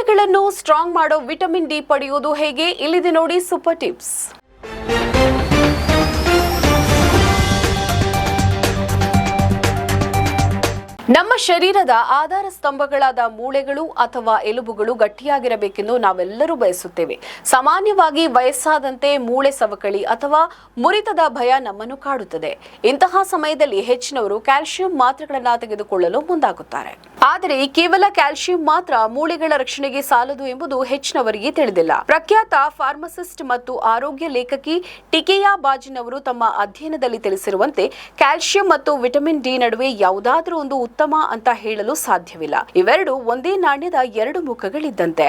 ಮೂಳೆಗಳನ್ನು strong ಮಾಡೋ vitamin D ಪಡೆಯುವುದು ಹೇಗೆ? ಇಲ್ಲಿದೆ ನೋಡಿ ಸೂಪರ್ ಟಿಪ್ಸ್. ನಮ್ಮ ಶರೀರದ ಆಧಾರ ಸ್ತಂಭಗಳಾದ ಮೂಳೆಗಳು ಅಥವಾ ಎಲುಬುಗಳು ಗಟ್ಟಿಯಾಗಿರಬೇಕೆಂದು ನಾವೆಲ್ಲರೂ ಬಯಸುತ್ತೇವೆ. ಸಾಮಾನ್ಯವಾಗಿ ವಯಸ್ಸಾದಂತೆ ಮೂಳೆ ಸವಕಳಿ ಅಥವಾ ಮುರಿತದ ಭಯ ನಮ್ಮನ್ನು ಕಾಡುತ್ತದೆ. ಇಂತಹ ಸಮಯದಲ್ಲಿ ಹೆಚ್ಚಿನವರು ಕ್ಯಾಲ್ಸಿಯಂ ಮಾತ್ರೆಗಳನ್ನು ತೆಗೆದುಕೊಳ್ಳಲು ಮುಂದಾಗುತ್ತಾರೆ. ಆದರೆ ಕೇವಲ ಕ್ಯಾಲ್ಸಿಯಂ ಮಾತ್ರ ಮೂಳೆಗಳ ರಕ್ಷಣೆಗೆ ಸಾಲದು ಎಂಬುದು ಹೆಚ್ಚಿನವರಿಗೆ ತಿಳಿದಿಲ್ಲ. ಪ್ರಖ್ಯಾತ ಫಾರ್ಮಸಿಸ್ಟ್ ಮತ್ತು ಆರೋಗ್ಯ ಲೇಖಕಿ ಟಿಕೆಯಾ ಬಾಜಿನ್ ಅವರು ತಮ್ಮ ಅಧ್ಯಯನದಲ್ಲಿ ತಿಳಿಸಿರುವಂತೆ ಕ್ಯಾಲ್ಸಿಯಂ ಮತ್ತು ವಿಟಮಿನ್ ಡಿ ನಡುವೆ ಯಾವುದಾದರೂ ಒಂದು ಉತ್ತಮ ಅಂತ ಹೇಳಲು ಸಾಧ್ಯವಿಲ್ಲ. ಇವೆರಡು ಒಂದೇ ನಾಣ್ಯದ ಎರಡು ಮುಖಗಳಿದ್ದಂತೆ.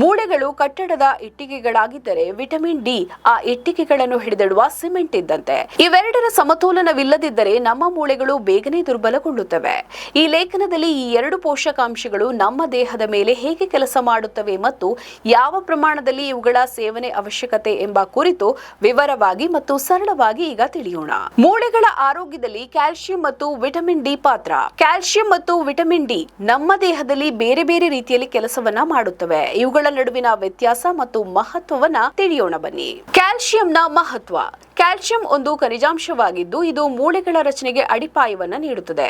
ಮೂಳೆಗಳು ಕಟ್ಟಡದ ಇಟ್ಟಿಗೆಗಳಾಗಿದ್ದರೆ ವಿಟಮಿನ್ ಡಿ ಆ ಇಟ್ಟಿಗೆಗಳನ್ನು ಹಿಡಿದಿಡುವ ಸಿಮೆಂಟ್ ಇದ್ದಂತೆ. ಇವೆರಡರ ಸಮತೋಲನವಿಲ್ಲದಿದ್ದರೆ ನಮ್ಮ ಮೂಳೆಗಳು ಬೇಗನೆ ದುರ್ಬಲಗೊಳ್ಳುತ್ತವೆ. ಈ ಲೇಖನದಲ್ಲಿ ಈ ಎರಡು ಪೋಷಕಾಂಶಗಳು ನಮ್ಮ ದೇಹದ ಮೇಲೆ ಹೇಗೆ ಕೆಲಸ ಮಾಡುತ್ತವೆ ಮತ್ತು ಯಾವ ಪ್ರಮಾಣದಲ್ಲಿ ಇವುಗಳ ಸೇವನೆ ಅವಶ್ಯಕತೆ ಎಂಬ ಕುರಿತು ವಿವರವಾಗಿ ಮತ್ತು ಸರಳವಾಗಿ ಈಗ ತಿಳಿಯೋಣ. ಮೂಳೆಗಳ ಆರೋಗ್ಯದಲ್ಲಿ ಕ್ಯಾಲ್ಸಿಯಂ ಮತ್ತು ವಿಟಮಿನ್ ಡಿ ಪಾತ್ರ. ಕ್ಯಾಲ್ಸಿಯಂ ಮತ್ತು ವಿಟಮಿನ್ ಡಿ ನಮ್ಮ ದೇಹದಲ್ಲಿ ಬೇರೆ ಬೇರೆ ರೀತಿಯಲ್ಲಿ ಕೆಲಸವನ್ನ ಮಾಡುತ್ತವೆ. ಇವುಗಳ ನಡುವಿನ ವ್ಯತ್ಯಾಸ ಮತ್ತು ಮಹತ್ವವನ್ನ ತಿಳಿಯೋಣ ಬನ್ನಿ. ಕ್ಯಾಲ್ಸಿಯಂನ ಮಹತ್ವ. ಕ್ಯಾಲ್ಸಿಯಂ ಒಂದು ಖನಿಜಾಂಶವಾಗಿದ್ದು ಇದು ಮೂಳೆಗಳ ರಚನೆಗೆ ಅಡಿಪಾಯವನ್ನ ನೀಡುತ್ತದೆ.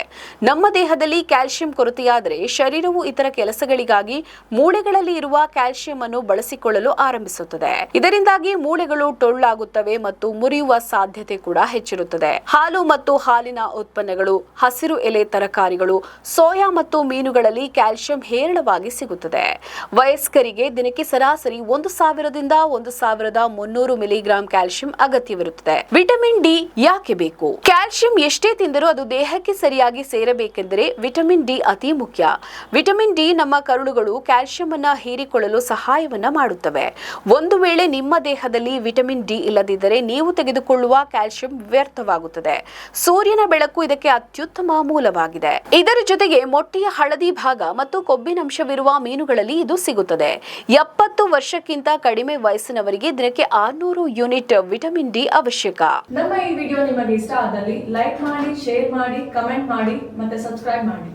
ನಮ್ಮ ದೇಹದಲ್ಲಿ ಕ್ಯಾಲ್ಸಿಯಂ ಕೊರತೆಯಾದರೆ ಶರೀರವು ಇತರ ಕೆಲಸಗಳಿಗಾಗಿ ಮೂಳೆಗಳಲ್ಲಿ ಇರುವ ಕ್ಯಾಲ್ಸಿಯಂ ಅನ್ನು ಬಳಸಿಕೊಳ್ಳಲು ಆರಂಭಿಸುತ್ತದೆ. ಇದರಿಂದಾಗಿ ಮೂಳೆಗಳು ಟೊಳ್ಳಾಗುತ್ತವೆ ಮತ್ತು ಮುರಿಯುವ ಸಾಧ್ಯತೆ ಕೂಡ ಹೆಚ್ಚಿರುತ್ತದೆ. ಹಾಲು ಮತ್ತು ಹಾಲಿನ ಉತ್ಪನ್ನಗಳು, ಹಸಿರು ಎಲೆ ತರಕಾರಿಗಳು, ಸೋಯಾ ಮತ್ತು ಮೀನುಗಳಲ್ಲಿ ಕ್ಯಾಲ್ಸಿಯಂ ಹೇರಳವಾಗಿ ಸಿಗುತ್ತದೆ. ವಯಸ್ಕರಿಗೆ ದಿನಕ್ಕೆ ಸರಾಸರಿ 1000ದಿಂದ 1300 ಮಿಲಿಗ್ರಾಂ ಕ್ಯಾಲ್ಸಿಯಂ ಅಗತ್ಯವಿರುತ್ತದೆ. ವಿಟಮಿನ್ ಡಿ ಯಾಕೆ ಬೇಕು? ಕ್ಯಾಲ್ಸಿಯಂ ಎಷ್ಟೇ ತಿಂದರೂ ಅದು ದೇಹಕ್ಕೆ ಸರಿಯಾಗಿ ಸೇರಬೇಕೆಂದರೆ ವಿಟಮಿನ್ ಡಿ ಅತಿ ಮುಖ್ಯ. ವಿಟಮಿನ್ ಡಿ ನಮ್ಮ ಕರುಳುಗಳು ಕ್ಯಾಲ್ಸಿಯಂ ಅನ್ನ ಹೀರಿಕೊಳ್ಳಲು ಸಹಾಯವನ್ನ ಮಾಡುತ್ತವೆ. ಒಂದು ವೇಳೆ ನಿಮ್ಮ ದೇಹದಲ್ಲಿ ವಿಟಮಿನ್ ಡಿ ಇಲ್ಲದಿದ್ದರೆ ನೀವು ತೆಗೆದುಕೊಳ್ಳುವ ಕ್ಯಾಲ್ಸಿಯಂ ವ್ಯರ್ಥವಾಗುತ್ತದೆ. ಸೂರ್ಯನ ಬೆಳಕು ಇದಕ್ಕೆ ಅತ್ಯುತ್ತಮ ಮೂಲವಾಗಿದೆ. ಇದರ ಜೊತೆಗೆ ಮೊಟ್ಟೆಯ ಹಳದಿ ಭಾಗ ಮತ್ತು ಕೊಬ್ಬಿನಂಶವಿರುವ ಮೀನುಗಳಲ್ಲಿ ಇದು ಸಿಗುತ್ತದೆ. 70 ವರ್ಷಕ್ಕಿಂತ ಕಡಿಮೆ ವಯಸ್ಸಿನವರಿಗೆ ದಿನಕ್ಕೆ 600 ಯೂನಿಟ್ ವಿಟಮಿನ್ ಡಿ ಅವಶ್ಯಕ. ನಮ್ಮ ಈ ವಿಡಿಯೋ ನಿಮಗೆ ಇಷ್ಟ ಆದಲ್ಲಿ ಲೈಕ್ ಮಾಡಿ, ಶೇರ್ ಮಾಡಿ, ಕಮೆಂಟ್ ಮಾಡಿ ಮತ್ತೆ ಸಬ್ಸ್ಕ್ರೈಬ್ ಮಾಡಿ.